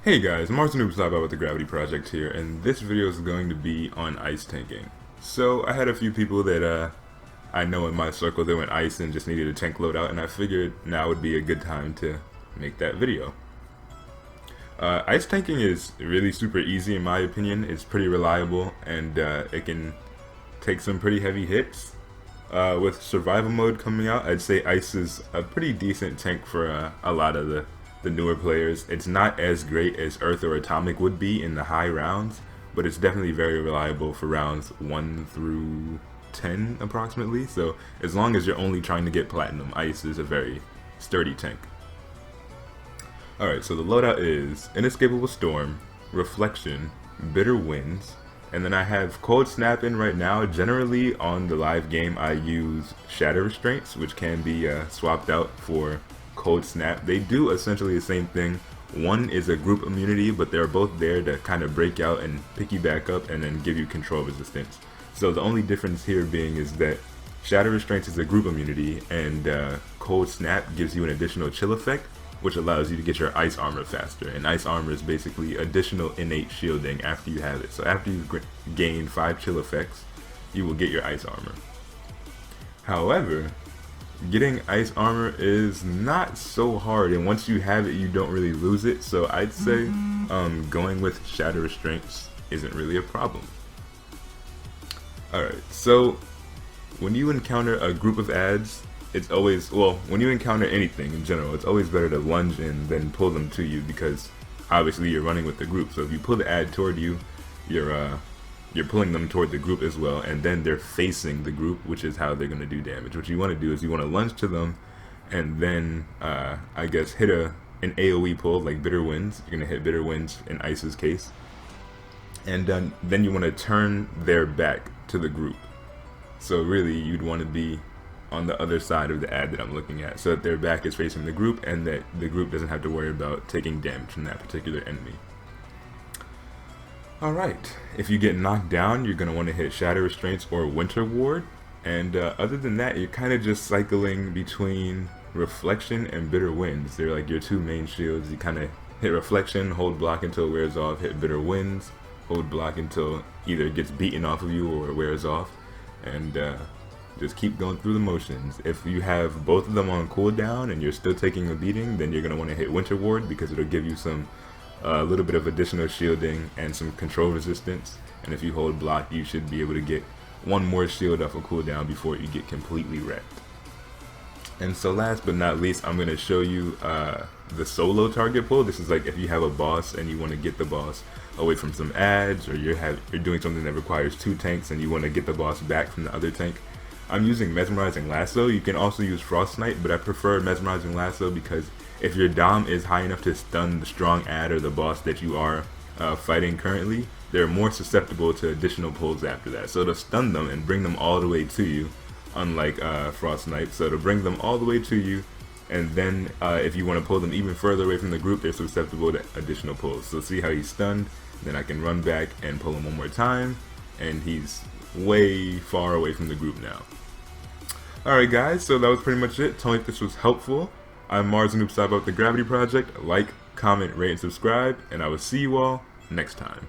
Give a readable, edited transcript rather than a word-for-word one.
Hey guys, Mars Noob Slap with the Gravity Project here, and this video is going to be on ice tanking. So I had a few people that I know in my circle that went ice and just needed a tank loadout, and I figured now would be a good time to make that video. Ice tanking is really super easy in my opinion. It's pretty reliable, and it can take some pretty heavy hits. With survival mode coming out, I'd say ice is a pretty decent tank for a lot of the newer players. It's not as great as Earth or Atomic would be in the high rounds, but it's definitely very reliable for rounds 1 through 10 approximately. So as long as you're only trying to get platinum, ice is a very sturdy tank. Alright, so the loadout is Inescapable Storm, Reflection, Bitter Winds, and then I have Cold Snap in right now. Generally on the live game I use Shatter Restraints, which can be swapped out for Cold Snap. They do essentially the same thing. One is a group immunity, but they're both there to kind of break out and pick you back up and then give you control resistance. So the only difference here being is that Shatter Restraints is a group immunity, and Cold Snap gives you an additional chill effect, which allows you to get your ice armor faster. And ice armor is basically additional innate shielding after you have it. So after you've gained 5 chill effects, you will get your ice armor. However, getting ice armor is not so hard, and once you have it you don't really lose it. So I'd say going with Shatter Restraints isn't really a problem. Alright, so when you encounter a group of ads, it's always, well, when you encounter anything in general, it's always better to lunge and then pull them to you, because obviously you're running with the group. So if you pull the ad toward you, you're pulling them toward the group as well, and then they're facing the group, which is how they're going to do damage. What you want to do is you want to lunge to them, and then I guess hit an AoE pull like Bitter Winds. You're going to hit Bitter Winds in Ice's case, and then you want to turn their back to the group. So really you'd want to be on the other side of the ad that I'm looking at, so that their back is facing the group and that the group doesn't have to worry about taking damage from that particular enemy. Alright, if you get knocked down, you're going to want to hit Shatter Restraints or Winter Ward, and other than that, you're kind of just cycling between Reflection and Bitter Winds. They're like your two main shields. You kind of hit Reflection, hold block until it wears off, hit Bitter Winds, hold block until either it gets beaten off of you or it wears off, and just keep going through the motions. If you have both of them on cooldown and you're still taking a beating, then you're going to want to hit Winter Ward, because it'll give you a little bit of additional shielding and some control resistance, and if you hold block you should be able to get one more shield off a cooldown before you get completely wrecked. And so last but not least, I'm going to show you the solo target pull. This is like if you have a boss and you want to get the boss away from some ads, or you're doing something that requires 2 tanks and you want to get the boss back from the other tank. I'm using Mesmerizing Lasso. You can also use Frost Knight, but I prefer Mesmerizing Lasso because if your dom is high enough to stun the strong ad or the boss that you are fighting currently, they're more susceptible to additional pulls after that. So to stun them and bring them all the way to you, unlike Frost Knight. So to bring them all the way to you, and then if you want to pull them even further away from the group, they're susceptible to additional pulls. So see how he's stunned, then I can run back and pull him one more time, and he's way far away from the group now. Alright guys, so that was pretty much it. Tell me if this was helpful. I'm Mars Noob Slap with the Gravity Project. Like, comment, rate, and subscribe, and I will see you all next time.